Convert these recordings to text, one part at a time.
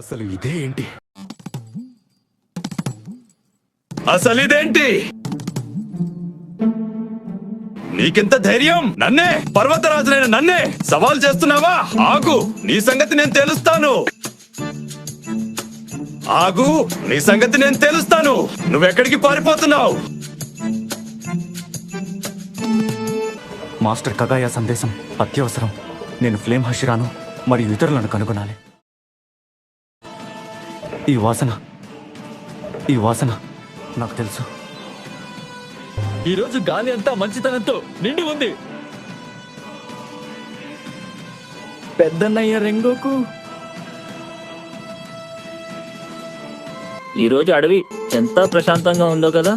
అసలు ఇదేంటి? అసలు ఇదేంటి? నీకింత ధైర్యం? నన్నే, పర్వతరాజులైన నన్నే సవాల్ చేస్తున్నావా? ఆగు, నీ సంగతి నేను తెలుస్తాను. ఆగు, నీ సంగతి నేను తెలుస్తాను. నువ్వెక్కడికి పారిపోతున్నావు? మాస్టర్ కగాయా సందేశం అత్యవసరం. నేను ఫ్లేమ్ హషిరాను మరియు ఇతరులను కనుగొనాలి. ఈ వాసన నాకు తెలుసు. ఈరోజు గాలి అంతా మంచితనంతో నిండి ఉంది. పెద్దన్నయ్య రెంగోకు. ఈరోజు అడవి ఎంత ప్రశాంతంగా ఉందో కదా.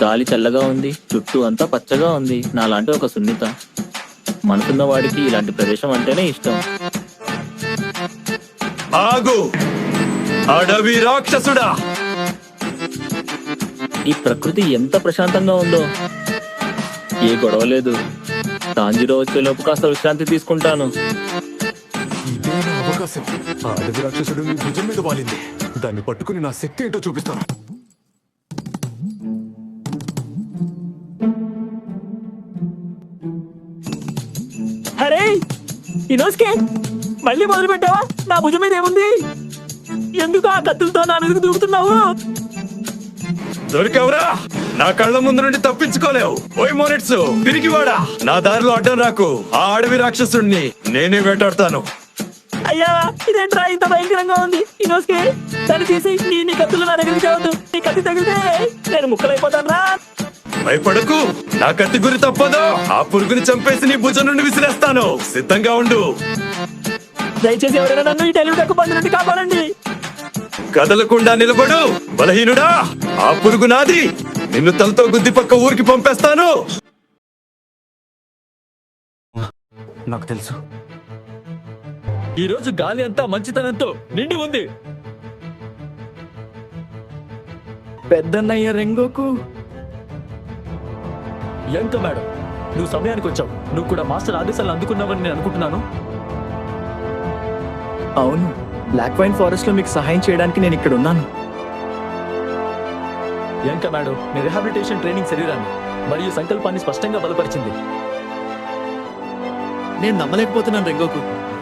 గాలి చల్లగా ఉంది, చుట్టూ అంతా పచ్చగా ఉంది. నాలాంటి ఒక సున్నిత మనసున్న వాడికి ఇలాంటి ప్రదేశం అంటేనే ఇష్టం. ఆగు, అడవి రాక్షసుడా! ఈ ప్రకృతి ఎంత ప్రశాంతంగా ఉందో. ఏ గొడవ లేదు. తాంజిరో వచ్చేలోపు కాస్త విశ్రాంతి తీసుకుంటాను. ఇదే నా అవకాశం. ఆ అడవి రాక్షసుడు నీ భుజం మీద వాలింది. దాన్ని పట్టుకుని నా శక్తి ఏంటో చూపిస్తాను. అరే ఇనోస్కే, మళ్ళీ మొదలు పెట్టావా? నా భుజం మీద ఏముంది? ఎందుకు ఆ కత్తులతో నా మీదకు దూకుతున్నావు? దొరికావురా? నా కళ్ళ ముందు నుండి తప్పించుకోలేవు. ఓయ్ మోనెట్సు, తిరిగివాడా, నా దారిలో అడ్డం రాకు. ఆ అడవి రాక్షసుడిని నేనే వేటాడతాను. అయ్యా, ఇదేంట్రా ఇంత భయంకరంగా ఉంది? ఇనోస్కే, దాన్ని తీసి నీ కత్తులు నా దగ్గరికి తేవద్దు. నీ కత్తి తగిలితే నేను ముక్కలైపోతాను రా. భయపడకు, నా కత్తి గురి తప్పదు. ఆ పురుగుని చంపేసి నీ భుజం నుండి విసిరేస్తాను. సిద్ధంగా ఉండు. దయచేసి ఎవరైనా నన్ను ఈ టెలివి తక్కువ బండి నుండి కాపాడండి. కదలకుండా నిలబడు బలహీనుడా. ఆ పురుగు నాది. నిన్ను తలతో గుద్ది పక్క ఊరికి పంపేస్తాను. నాకు తెలుసు. ఈరోజు గాలి అంతా మంచితనంతో నిండి ఉంది. పెద్దన్నయ్య రెంగోకు. ఎంత మేడం, నువ్వు సమయానికి వచ్చావు. నువ్వు కూడా మాస్టర్ ఆదేశాలు అందుకున్నావని నేను అనుకుంటున్నాను. అవును, బ్లాక్ వైన్ ఫారెస్ట్ లో మీకు సహాయం చేయడానికి నేను ఇక్కడ ఉన్నాను. ఎంక మేడం, నీ రిహాబిలిటేషన్ ట్రైనింగ్ శరీరాన్ని మరియు సంకల్పాన్ని స్పష్టంగా బలపరిచింది. నేను నమ్మలేకపోతున్నాను రెంగోకు.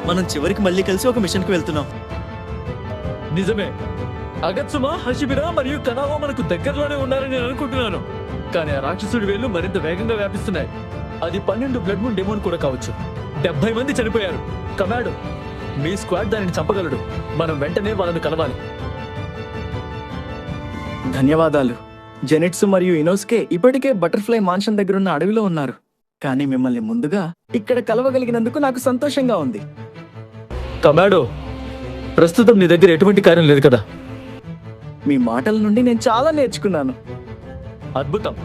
మనం చివరికి మళ్ళీ కలిసి ఒక మిషన్ కి వెళ్తున్నాం. నిజమే. అగత్సుమా, హషిబిరా మరియు కనావా మనకు దగ్గరలోనే ఉన్నారని నేను అనుకుంటున్నాను. కానీ ఆ రాక్షసుడి వేళ్లు మరింత వేగంగా వ్యాపిస్తున్నాయి. అది 12 బ్లడ్ మూన్ డెమోన్ కూడా కావచ్చు. 70 మంది చనిపోయారు. కమాండో, మీ స్క్వాడ్ దానిని చంపగలడు. మనం వెంటనే వాళ్ళని కలవాలి. ధన్యవాదాలు. జెనెట్సు మరియు ఇనోస్కే ఇప్పటికే బటర్ఫ్లై మాన్షన్ దగ్గరున్న అడవిలో ఉన్నారు. కానీ మిమ్మల్ని ముందుగా ఇక్కడ కలవగలిగినందుకు నాకు సంతోషంగా ఉంది. కమాండో, ప్రస్తుతం నీ దగ్గర ఎటువంటి కార్యం లేదు కదా? మీ మాటల నుండి నేను చాలా నేర్చుకున్నాను. అద్భుతం.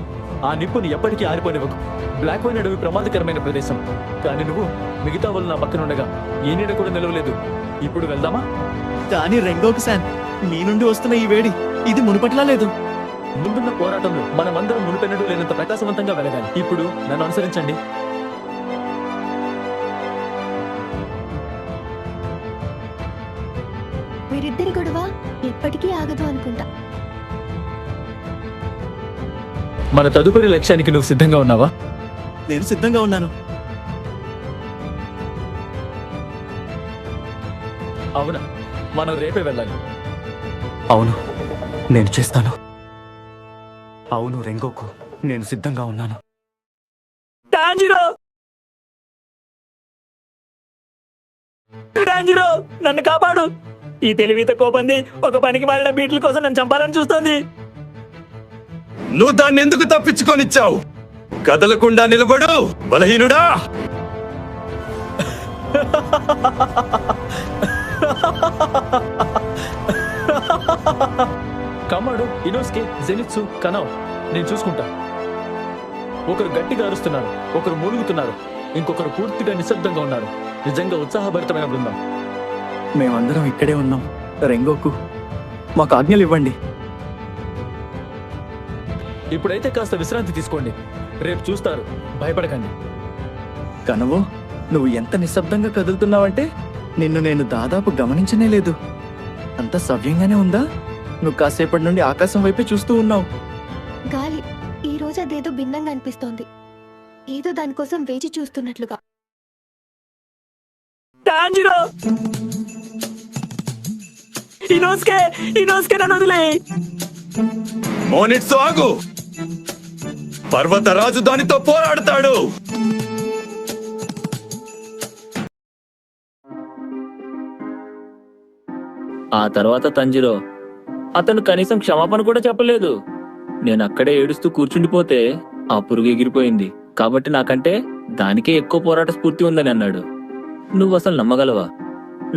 ఆ నిప్పుని ఎప్పటికీ ఆరిపోనివ్వకు. బ్లాక్ వైన్ అడవి ప్రమాదకరమైన ప్రదేశం. కానీ నువ్వు మిగతా వాళ్ళు నా పక్కన ఉండగా ఏ నీడ కూడా నిలవలేదు. ఇప్పుడు వెళ్దామా? కానీ రెంగోకు సాన్, మీ నుండి వస్తున్న ఈ వేడి ఇది మునుపట్లా లేదు. ముందున్న పోరాటంలో మనమందరం మునిపెన్నడూ లేనంత ప్రకాశవంతంగా వెలగాలి. ఇప్పుడు నన్ను అనుసరించండి. వీరిద్దరి గొడవ ఎప్పటికీ ఆగదు అనుకుంటా. మన తదుపరి లక్ష్యానికి నువ్వు సిద్ధంగా ఉన్నావా? నేను సిద్ధంగా ఉన్నాను. అవునా? మనం రేపే వెళ్ళాలి. అవును, నేను చేస్తాను. అవును రెంగోకు, నేను సిద్ధంగా ఉన్నాను. తాంజిరో, తాంజిరో, నన్ను కాపాడు. ఈ తెలివిత కోపంది ఒక పనికి మారిన బీట్ల కోసం నన్ను చంపాలని చూస్తుంది. నువ్వు దాన్ని ఎందుకు తప్పించుకొనిచ్చావు? కదలకుండా నిలబడు బలహీనుడా. కమాండో, ఇనోస్కే, జెనిత్సు, కనావ్, నేను చూసుకుంటా. ఒకరు గట్టిగా అరుస్తున్నారు, ఒకరు మూలుగుతున్నారు, ఇంకొకరు పూర్తిగా నిశ్శబ్దంగా ఉన్నారు. నిజంగా ఉత్సాహభరితమైన బృందం. మేమందరం ఇక్కడే ఉన్నాం. రెంగోకు, మాకు ఆజ్ఞలు ఇవ్వండి. ఇప్పుడైతే కాస్త విశ్రాంతి తీసుకోండి. రేపు చూస్తారు. భయపడకండి. కనవో, నువ్వు ఎంత నిశ్శబ్దంగా కదులుతున్నావంటే నిన్ను నేను దాదాపు గమనించనే లేదు. అంత సవ్యంగానే ఉందా? నువ్వు కాసేపటి నుండి ఆకాశం వైపే చూస్తూ ఉన్నావు. గాలి ఈ రోజు అదేదో భిన్నంగా అనిపిస్తోంది. ఏదో దానికోసం వేచి చూస్తున్నట్లుగా. టాంజిరో! ఇనోస్కే నన్ను వదిలేయ్. మోనిట్స్ ఆగు. పర్వతరాజు దానితో పోరాడతాడు. ఆ తర్వాత తంజిరో అతను కనీసం క్షమాపణ కూడా చెప్పలేదు. నేను అక్కడే ఏడుస్తూ కూర్చుండిపోతే ఆ పురుగు ఎగిరిపోయింది. కాబట్టి నాకంటే దానికే ఎక్కువ పోరాట స్ఫూర్తి ఉందని అన్నాడు. నువ్వు అసలు నమ్మగలవా?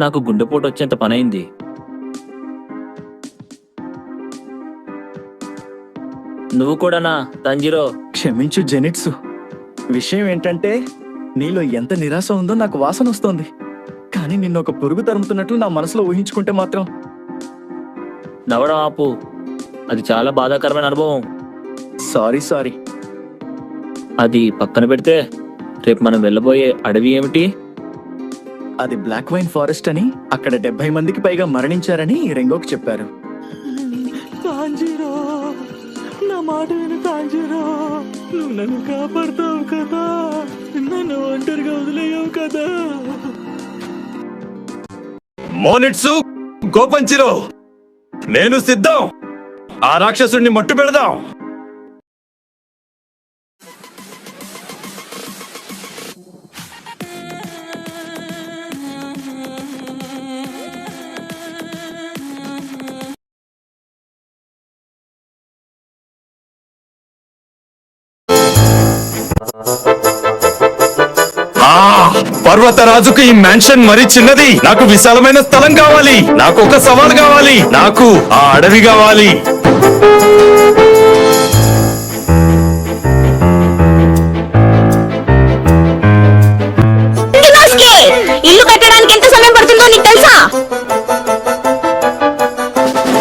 నాకు గుండెపోటు వచ్చేంత పనైంది. నువ్వు కూడానా తంజిరో? క్షమించు జెనిట్సు. విషయం ఏంటంటే నీలో ఎంత నిరాశ ఉందో నాకు వాసన వస్తోంది. కానీ నిన్ను ఒక పురుగు తరుముతున్నట్లు నా మనసులో ఊహించుకుంటే మాత్రం. నవ్వడం ఆపు. అది చాలా బాధాకరమైన అనుభవం. సారీ. అది పక్కన పెడితే రేపు మనం వెళ్ళబోయే అడవి ఏమిటి? అది బ్లాక్ వైన్ ఫారెస్ట్ అని, అక్కడ 70 మందికి పైగా మరణించారని రెంగోకి చెప్పారు. తాంజిరో, నా మాట విను తాంజిరో. నువ్వు నన్ను కాపాడుతావు కదా, నన్ను ఒంటరిగా వదిలేయవు కదా. మోనిట్సు, గోపంచిరో, నేను సిద్ధం. ఆ రాక్షసుడిని మట్టు పెడదాం. పర్వతరాజుకు ఈ మ్యాన్షన్ మరీ చిన్నది. నాకు విశాలమైన స్థలం కావాలి. నాకు ఒక సవాల్ కావాలి. నాకు ఆ అడవి కావాలి. ఇల్లు కట్టడానికి ఎంత సమయం పడుతుందో నీకు తెలుసా?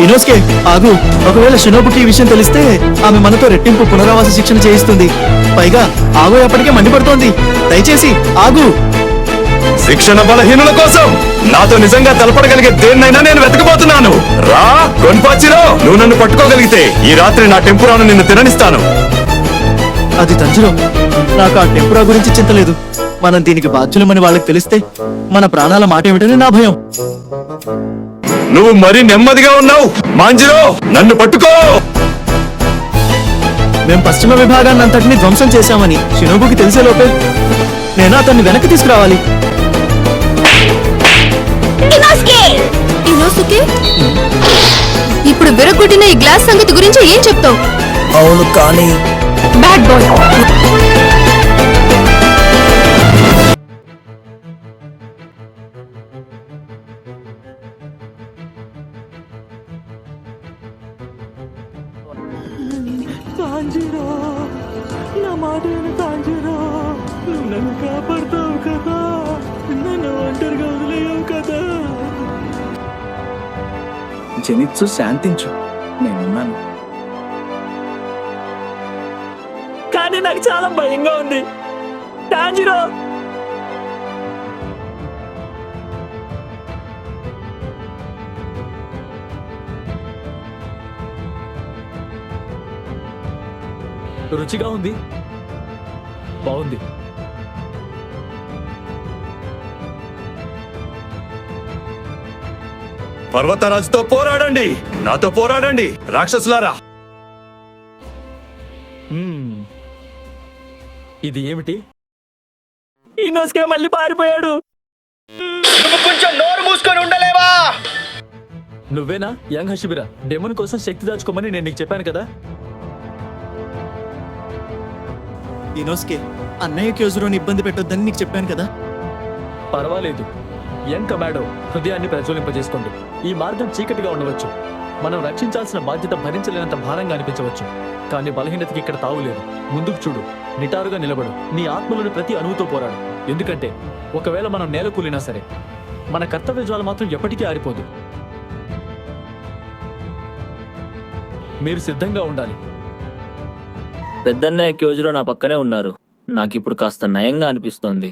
ఇనోస్కే ఆగు. ఒకవేళ షినోబుకి ఈ విషయం తెలిస్తే ఆమె మనతో రెట్టింపు పునరావాస శిక్షణ చేయిస్తుంది. పైగా ఆగు ఎప్పటికే మండిపడుతోంది. దయచేసి ఆగు. శిక్షణ బలహీనుల కోసం నాతో నిజంగా తలపడగలిగే దేన్నైనా నేను వెతకబోతున్నాను. రా గొన్పాచిరో, నువ్వు నన్ను పట్టుకోగలిగితే ఈ రాత్రి నా టెంపురాను నిన్ను తిననిస్తాను. అది తంజిరో, నాకు ఆ టెంపురా గురించి చింతలేదు. మనం దీనికి బాధ్యులమని వాళ్ళకి తెలిస్తే మన ప్రాణాల మాట ఏమిటని నా భయం. నువ్వు మరీ నెమ్మదిగా ఉన్నావు. మాంజిరో, నన్ను పట్టుకో. మేం పశ్చిమ విభాగాన్ని అంతటిని ధ్వంసం చేశామని షినోబుకి తెలిసే లోపే నేను అతన్ని వెనక్కి తీసుకురావాలి. ఇనోసుకే, ఇప్పుడు విరగొట్టిన ఈ గ్లాస్ సంగతి గురించి ఏం చెప్తావు? అవును, కానీ బ్యాడ్ బాయ్. తాంజిరో, నా మాట విను తాంజిరో. నువ్వు నన్ను కాపాడుతావు కదా, నన్ను ఒంటరిగా వదిలేయవు కదా. జెనిట్సు, శాంతించు, నేనున్నాను. కానీ నాకు చాలా భయంగా ఉంది తాంజిరో. రుచిగా ఉంది, బాగుంది. పర్వతరాజుతో పోరాడండి. నాతో పోరాడండి రాక్షసులారా. ఇది ఏమిటి? ఇనోస్కే మళ్ళీ పారిపోయాడు. కొంచెం నోరు మూసుకొని ఉండలేవా? నువ్వేనా యంగ్ హషిబిరా? డెమన్ కోసం శక్తి దాచుకోమని నేను నీకు చెప్పాను కదా. ఇనోస్కే, అన్నయ్య క్యోజురోని ఇబ్బంది పెట్టొద్దని నీకు చెప్పాను కదా. పర్వాలేదు యంగ్ కమాడో, హృదయాన్ని ప్రజ్వలింపజేసుకోండి. ఈ మార్గం చీకటిగా ఉండవచ్చు, మనం రక్షించాల్సిన బాధ్యత భరించలేనంత భారంగా అనిపించవచ్చు. కానీ బలహీనతకి ఇక్కడ తావులేదు. ముందుకు చూడు, నిటారుగా నిలబడు, నీ ఆత్మలోని ప్రతి అణువుతో పోరాడు. ఎందుకంటే ఒకవేళ మనం నేల కూలినా సరే, మన కర్తవ్య జ్వాల మాత్రం ఎప్పటికీ ఆరిపోదు. మీరు సిద్ధంగా ఉండాలి. పెద్దన్నయ్య క్యోజురో నా పక్కనే ఉన్నారు. నాకిప్పుడు కాస్త నయంగా అనిపిస్తోంది.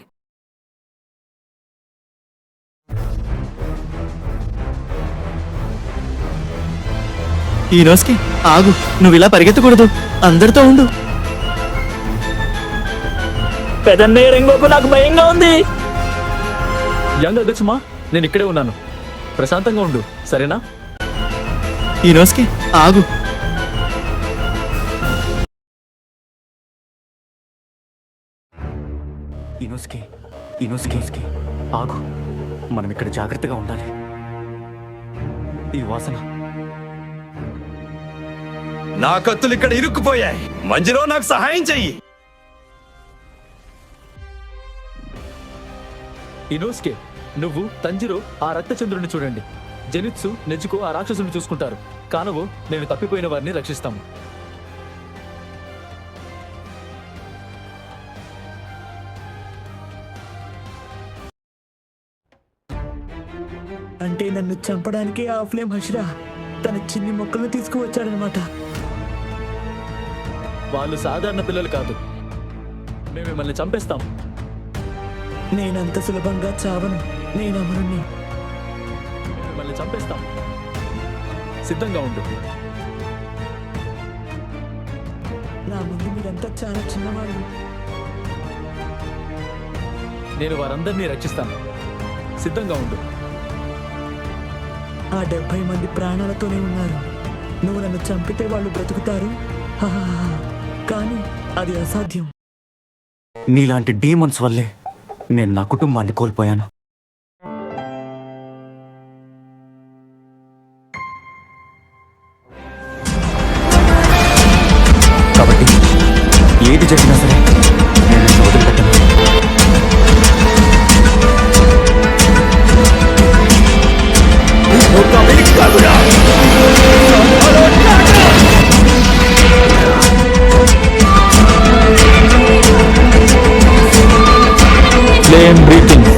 ఈ రోజుకి ఆగు, నువ్వు ఇలా పరిగెత్తకూడదు, అందరితో ఉండు. పెదన్నయ్య రింగోకు నాకు భయంగా ఉంది. యంగ్ అగత్సుమా, నేను ఇక్కడే ఉన్నాను. ప్రశాంతంగా ఉండు, సరేనా? ఈ రోజుకి ఆగు. ఇనోస్కి ఆగు. మనం ఇక్కడ జాగ్రత్తగా ఉండాలి. ఈ వాసన నా కత్తులు ఇక్కడ ఇరుక్కుపోయాయి. మంజిలో నాకు సహాయం చెయ్యి. ఇనోస్కే, నువ్వు తంజిరో ఆ రక్తచంద్రుడిని చూడండి. జెనిత్సు నెజుకో ఆ రాక్షసుని చూసుకుంటారు. కానవో నేను తప్పిపోయిన వారిని రక్షిస్తాము. అంటే నన్ను చంపడానికి ఆ ఫ్లేమ్ హషిరా తన చిన్ని మొక్కలను తీసుకువచ్చాడనమాట. వాళ్ళు సాధారణ పిల్లలు కాదు. మేము మిమ్మల్ని చంపేస్తాం. నేనంత సులభంగా చావను. నేను అమరుణ్ణి. మేము మిమ్మల్ని చంపేస్తాం. సిద్ధంగా ఉండు. నా ముందు మీరంతా చాలా చిన్నవాళ్ళు. నేను వారందరినీ రక్షిస్తాను. సిద్ధంగా ఉండు. ఆ 70 మంది ప్రాణాలతోనే ఉన్నారు. నువ్వు నన్ను చంపితే వాళ్ళు బ్రతుకుతారు. హాహాహా. కానీ అది అసాధ్యం. నీలాంటి డీమన్స్ వల్లే నేను నా కుటుంబాన్ని కోల్పోయాను. కాబట్టి ఏది జరిగినా సరే నేను నిన్ను వదిలిపెట్టను. Flame breathing.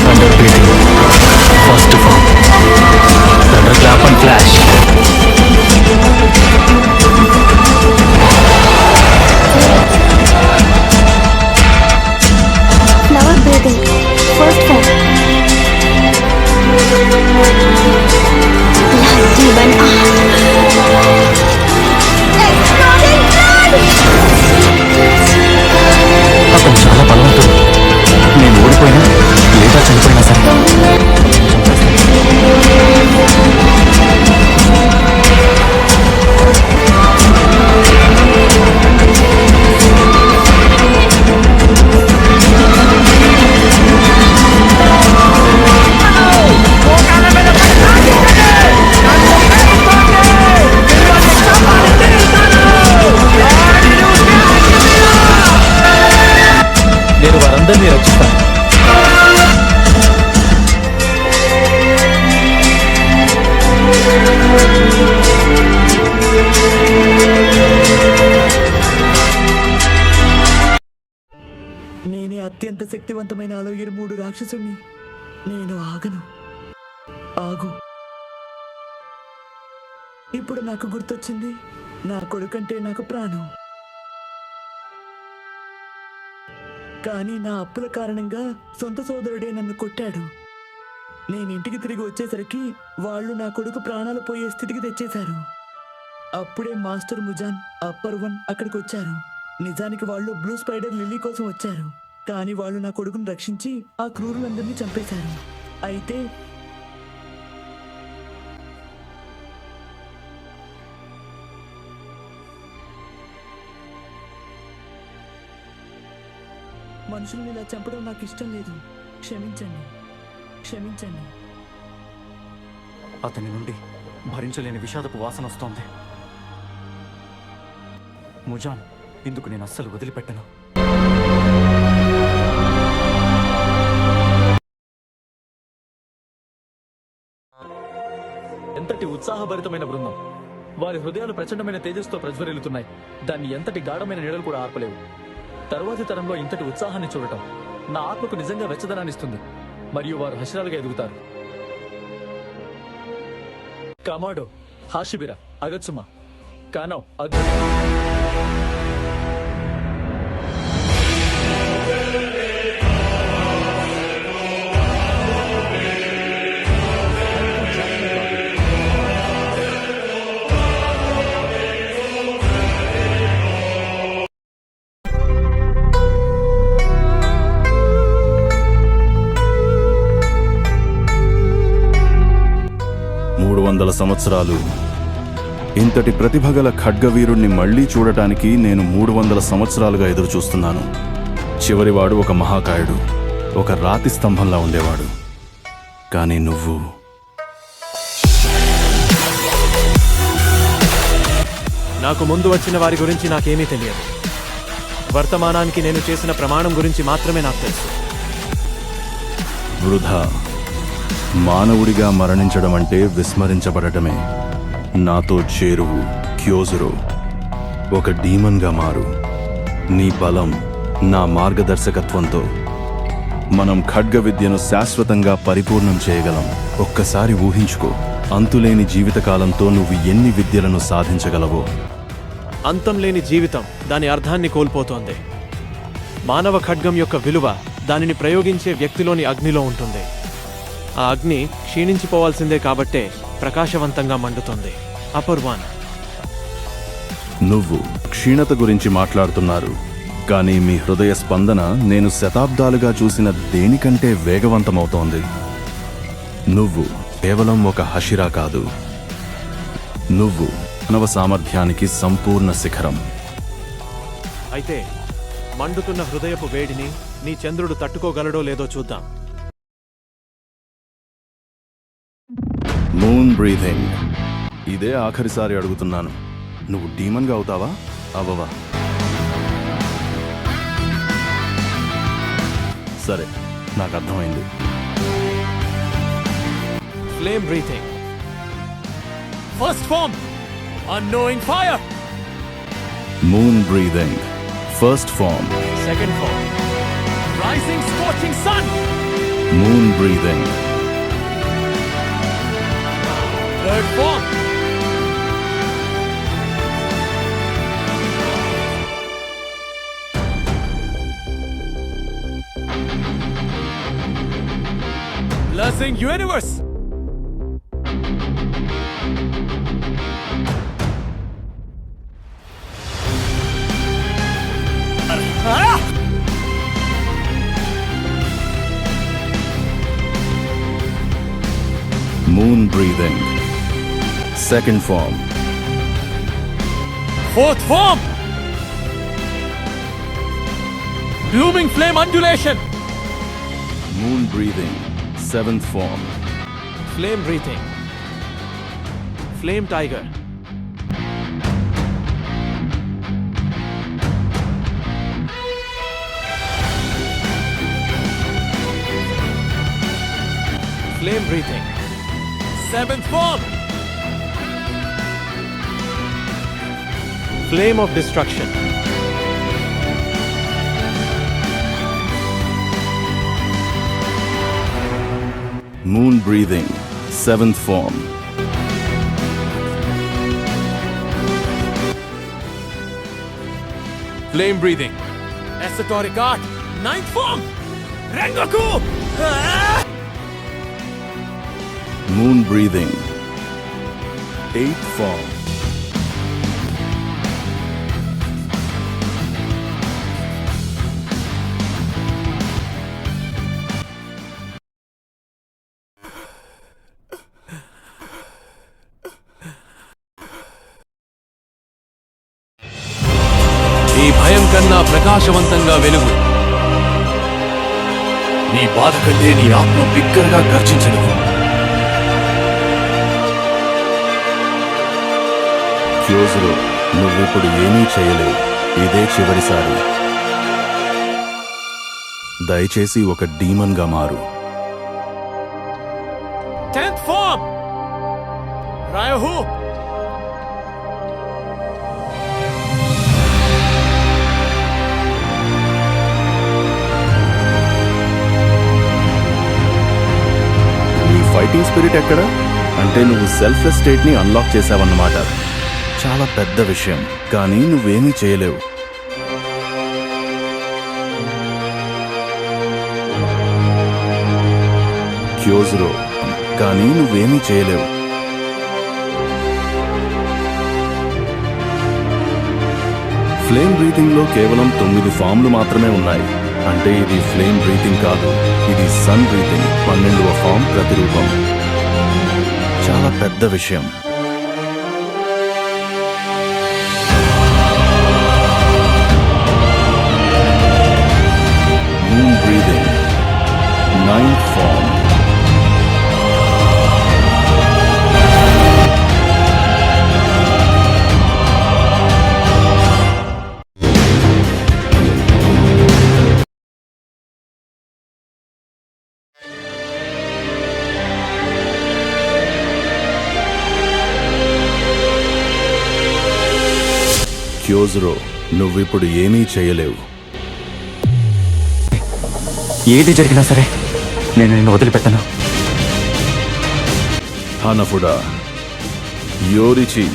Thunder breathing. First form. Thunder clap and flash. Flower breathing. First form. Last demon art. అతను చాలా బలవంతుడు. నేను ఓడిపోయినా లేదా చనిపోయినా సరే నేను వారందరినీ రక్షిస్తాను. నేనే అత్యంత శక్తివంతమైన అలోగిరి 3 రాక్షసుని. నేను ఆగను. ఆగు. ఇప్పుడు నాకు గుర్తొచ్చింది. నా కొడుకంటే నాకు ప్రాణం. కానీ నా అప్పుల కారణంగా సొంత సోదరుడే నన్ను కొట్టాడు. నేను ఇంటికి తిరిగి వచ్చేసరికి వాళ్ళు నా కొడుకు ప్రాణాలు పోయే స్థితికి తెచ్చేశారు. అప్పుడే మాస్టర్ ముజాన్, అప్పర్ వన్ అక్కడికి వచ్చారు. నిజానికి వాళ్ళు బ్లూ స్పైడర్ లిల్లీ కోసం వచ్చారు. కానీ వాళ్ళు నా కొడుకును రక్షించి ఆ క్రూరులందరినీ చంపేశారు. అయితే మనుషుల్ని ఇలా చంపడం నాకు ఇష్టం లేదు. క్షమించండి, క్షమించండి. అతని నుండి భరించలేని విషాదపు వాసన వస్తోంది. ముజాన్, ఇందుకు నేను అస్సలు వదిలిపెట్టను. ఎంతటి ఉత్సాహభరితమైన బృందం. వారి హృదయాలు ప్రచండమైన తేజస్సుతో ప్రజ్వరిల్లుతున్నాయి. దాన్ని ఎంతటి గాఢమైన నీడలు కూడా ఆర్పలేవు. తరువాతి తరంలో ఇంతటి ఉత్సాహాన్ని చూడటం నా ఆత్మకు నిజంగా వెచ్చదనాన్నిస్తుంది. మరియు వారు హర్షాలుగా ఎదుగుతారు. కమాడో, హాషిబిరా, అగత్సుమా, కానో, అగ్ని. 300 సంవత్సరాలు. ఇంతటి ప్రతిభగల ఖడ్గవీరుణ్ణి మళ్లీ చూడటానికి నేను 300 సంవత్సరాలుగా ఎదురుచూస్తున్నాను. చివరివాడు ఒక మహాకాయుడు, ఒక రాతి స్తంభంలా ఉండేవాడు. కానీ నువ్వు నాకు ముందు వచ్చిన వారి గురించి నాకేమీ తెలియదు. వర్తమానానికి నేను చేసిన ప్రమాణం గురించి మాత్రమే నాకు తెలుసు. వృధా. మానవుడిగా మరణించడం అంటే విస్మరించబడటమే. నాతో చేరువు క్యోజురో. ఒక డీమన్గా మారు. నీ బలం నా మార్గదర్శకత్వంతో మనం ఖడ్గ విద్యను శాశ్వతంగా పరిపూర్ణం చేయగలం. ఒక్కసారి ఊహించుకో, అంతులేని జీవితకాలంతో నువ్వు ఎన్ని విద్యలను సాధించగలవో. అంతం లేని జీవితం దాని అర్థాన్ని కోల్పోతోంది. మానవ ఖడ్గం యొక్క విలువ దానిని ప్రయోగించే వ్యక్తిలోని అగ్నిలో ఉంటుంది. ఆ అగ్ని క్షీణించిపోవాల్సిందే కాబట్టే ప్రకాశవంతంగా మండుతోంది. అపర్వాన్. నువ్వు క్షీణత గురించి మాట్లాడుతున్నారు, కానీ మీ హృదయ స్పందన నేను శతాబ్దాలుగా చూసిన దేనికంటే వేగవంతమవుతోంది. నువ్వు కేవలం ఒక హషిరా కాదు, నువ్వు మానవ సామర్థ్యానికి సంపూర్ణ శిఖరం. అయితే మండుతున్న హృదయపు వేడిని నీ చంద్రుడు తట్టుకోగలడో లేదో చూద్దాం. Moon breathing. ఇదే ఆఖరిసారి అడుగుతున్నాను. నువ్వు డీమన్గా అవుతావా అవవా? సరే, నాకు అర్థమైంది. Flame breathing. First form unknowing fire. Moon breathing. First form. Second form rising scorching sun. Moon breathing. Third form blessing universe. Moon breathing. Second form. Fourth form blooming flame undulation. Moon breathing. Seventh form. Flame breathing. Flame tiger. Flame breathing. Seventh form. Flame of destruction. Moon breathing. Seventh form. Flame breathing. Esoteric art. Ninth form. Rengoku. Moon breathing. Eighth form. ఈ భయం కన్నా ప్రకాశవంతంగా వెలుగు. నీ బాధ కంటే నీ ఆత్మ బిగ్గరగా గర్జించను. క్యోజురో, నువ్విప్పుడు ఏమీ చేయలేవు. ఇదే చివరిసారి. దయచేసి ఒక డీమన్గా మారు. 10th form రాయహు. నీ ఫైటింగ్ స్పిరిట్ ఎక్కడ? అంటే నువ్వు సెల్ఫ్లెస్ స్టేట్ ని అన్లాక్ చేసావన్నమాట. చాలా పెద్ద విషయం, కానీ నువ్వేమీ చేయలేవు. క్యోజురో, కానీ నువ్వేమీ చేయలేవు. ఫ్లేమ్ బ్రీతింగ్ లో కేవలం 9 ఫామ్లు మాత్రమే ఉన్నాయి. అంటే ఇది ఫ్లేమ్ బ్రీతింగ్ కాదు, ఇది సన్ బ్రీతింగ్. 12వ ఫామ్ ప్రతిరూపం. చాలా చాలా పెద్ద విషయం. Moon breathing, 9th form. క్యోజురో, నువ్విప్పుడు ఏమీ చేయలేవు. ఏది జరిగినా సరే నేను నిన్ను వదిలిపెట్టను. హనఫుడా, యోరిచి,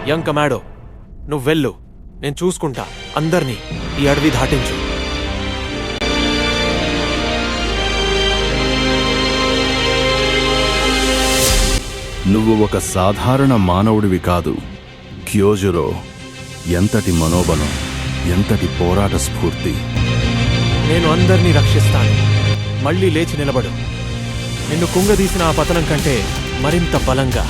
యంగ్ కమాడో, నువ్వెళ్ళు, నేను చూసుకుంటా. అందర్నీ ఈ అడవి దాటించు. నువ్వు ఒక సాధారణ మానవుడివి కాదు క్యోజురో. ఎంతటి మనోబలం, ఎంతటి పోరాట స్ఫూర్తి. నేను అందర్నీ రక్షిస్తాను. మళ్ళీ లేచి నిలబడు. నిన్ను కుంగదీసిన ఆ పతనం కంటే మరింత బలంగా.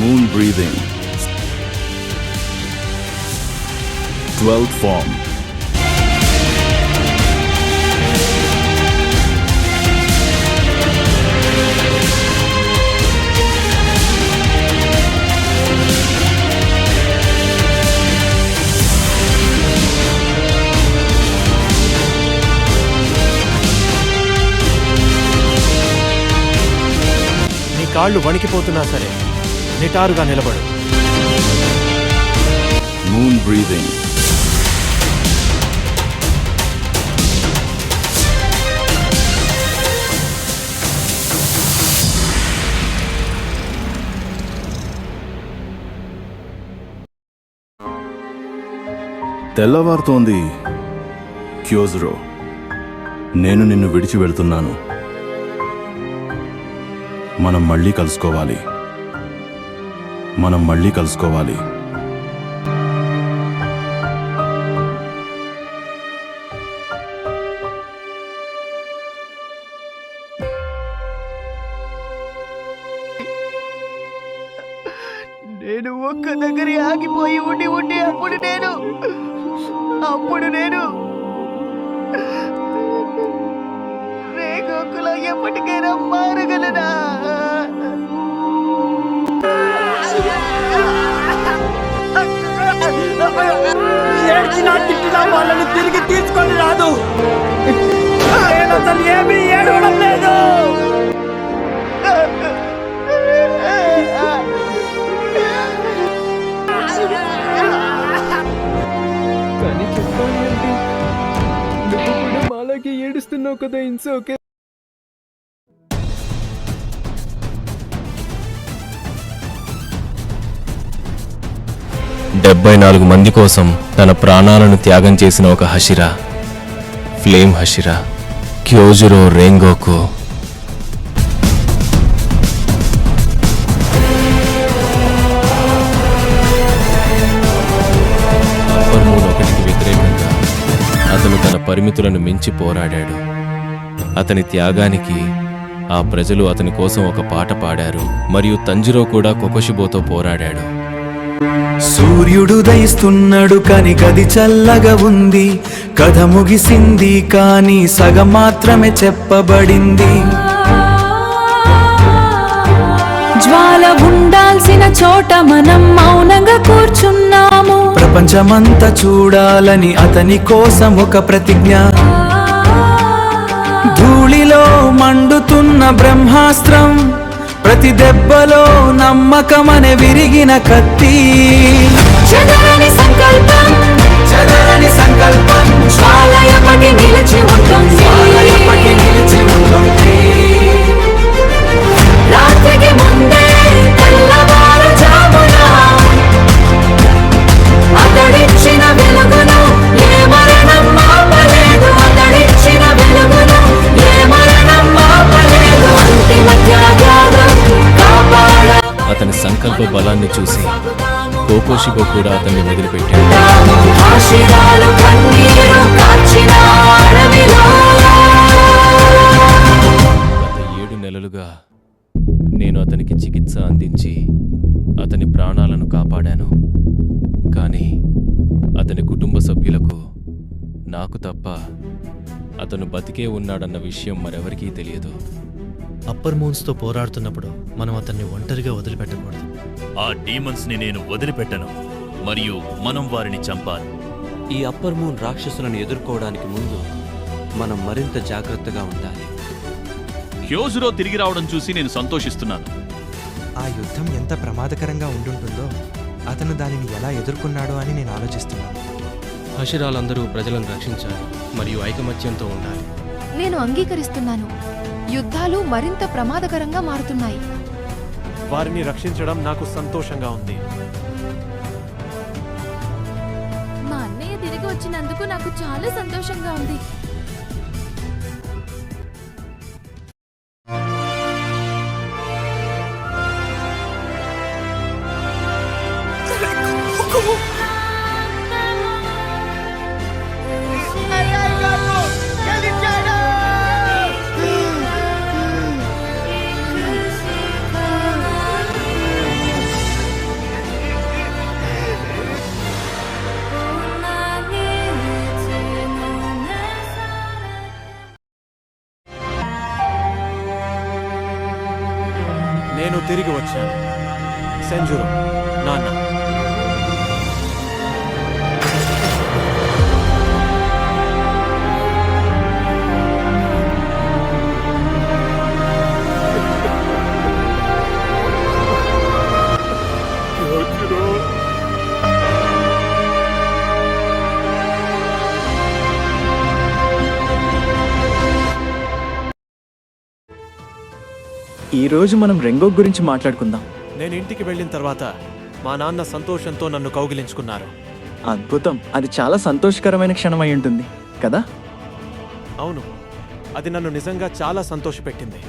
Moon breathing, 12th form. నీ కాళ్ళు వణికిపోతున్నా సరే నిటారుగా నిలబడు. మూన్ బ్రీదింగ్, తెల్లవారుతోంది క్యోజురో. నేను నిన్ను విడిచి వెళ్తున్నాను. మనం మళ్ళీ కలుసుకోవాలి. మనం మళ్ళీ కలుసుకోవాలి. నేను ఒక్క దగ్గర ఆగిపోయి ఉండి అప్పుడు నేను రేగోకులో ఎప్పటికైనా మారగలనా? ఏడ్చినా తిట్టినా వాళ్ళని తిరిగి తీసుకొని రాదు. నేను అసలు ఏమీ ఏడవడం లేదు. కానీ చెప్పాలి అంటే నువ్వు కూడా మాలాగే ఏడుస్తున్నావు కదా. ఇన్స్ ఓకే. డెబ్బై 74 మంది కోసం తన ప్రాణాలను త్యాగం చేసిన ఒక హషిరా, ఫ్లేమ్ హషిరా, క్యోజురో రెంగోకు. అప్పర్మూన్ 1కి వ్యతిరేకంగా అతను తన పరిమితులను మించి పోరాడాడు. అతని త్యాగానికి ఆ ప్రజలు అతని కోసం ఒక పాట పాడారు. మరియు తంజిరో కూడా కొకొషిబోతో పోరాడాడు. సూర్యుడు దయిస్తున్నాడు కాని గది చల్లగా ఉంది. కథ ముగిసింది కానీ సగం మాత్రమే చెప్పబడింది. జ్వాల ఉండాల్సిన చోట మనం మౌనంగా కూర్చున్నాము. ప్రపంచమంతా చూడాలని అతని కోసం ఒక ప్రతిజ్ఞ. ధూళిలో మండుతున్న బ్రహ్మాస్త్రం, ప్రతి దెబ్బలో నమ్మకమనే విరిగిన కత్తి. చెదరని సంకల్పం, చెదరని సంకల్పం, జ్వాలయపటి నిలిచి ఉంటుంది. జ్వాలయపటి నిలిచి ఉంటుంది. రాత్రికి ముందే తెల్లవారుజామున అతడిచ్చిన వెలుగును ఏ మరణం ఆపలేదు. అతడిచ్చిన వెలుగును ఏ మరణం ఆపలేదు. అంతిమ త్యాగం కాపాడ అతని సంకల్ప బలాన్ని చూసి కోకోషిబో కూడా అతన్ని వదిలిపెట్టాడు. ఆశీర్వాలు కన్నీరు కార్చిన అడవిలో. గత 7 నెలలుగా నేను అతనికి చికిత్స అందించి అతని ప్రాణాలను కాపాడాను. కానీ అతని కుటుంబ సభ్యులకు నాకు తప్ప అతను బతికే ఉన్నాడన్న విషయం మరెవరికీ తెలియదు. అప్పర్ మూన్స్తో పోరాడుతున్నప్పుడు మనం అతన్ని ఒంటరిగా వదిలిపెట్టకూడదు. ఆ డీమన్స్ ని నేను వదిలిపెట్టను, మరియు మనం వారిని చంపాలి. ఈ అప్పర్ మూన్ రాక్షసులను ఎదుర్కోవడానికి ముందు మనం మరింత జాగ్రత్తగా ఉండాలి. హ్యోజురో తిరిగి రావడం చూసి నేను సంతోషిస్తున్నాను. ఆ యుద్ధం ఎంత ప్రమాదకరంగా ఉండుంటుందో అతను దానిని ఎలా ఎదుర్కొన్నాడో అని నేను ఆలోచిస్తున్నాను. హషిరాలందరూ ప్రజలను రక్షించాలి మరియు ఐకమత్యంతో ఉండాలి. నేను అంగీకరిస్తున్నాను. యుద్ధాలు మరింత ప్రమాదకరంగా మారుతున్నాయి. వారిని రక్షించడం నాకు సంతోషంగా ఉంది. మా అన్నయ్య తిరిగి వచ్చినందుకు నాకు చాలా సంతోషంగా ఉంది. నేను తిరిగి వచ్చాను. సెంజురో, నాన్న. ఈ రోజు మనం రెంగోక్ గురించి మాట్లాడుకుందాం. నేను ఇంటికి వెళ్ళిన తర్వాత మా నాన్న సంతోషంతో నన్ను కౌగిలించుకున్నారు. అద్భుతం. అది చాలా సంతోషకరమైన క్షణం అయి ఉంటుంది కదా? అవును, అది నన్ను నిజంగా చాలా సంతోషపెట్టింది.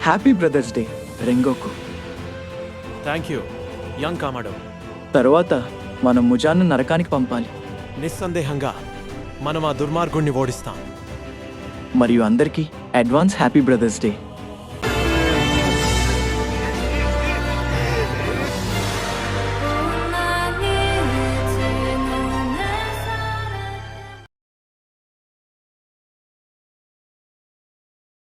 Happy brothers day Rengoku. Thank you young Kamado. తరువాత మనం ముజాన్ను నరకానికి పంపాలి. నిస్సందేహంగా మనం ఆ దుర్మార్గుణ్ణి ఓడిస్తాం. మరియు అందరికీ అడ్వాన్స్ హ్యాపీ బ్రదర్స్ డే.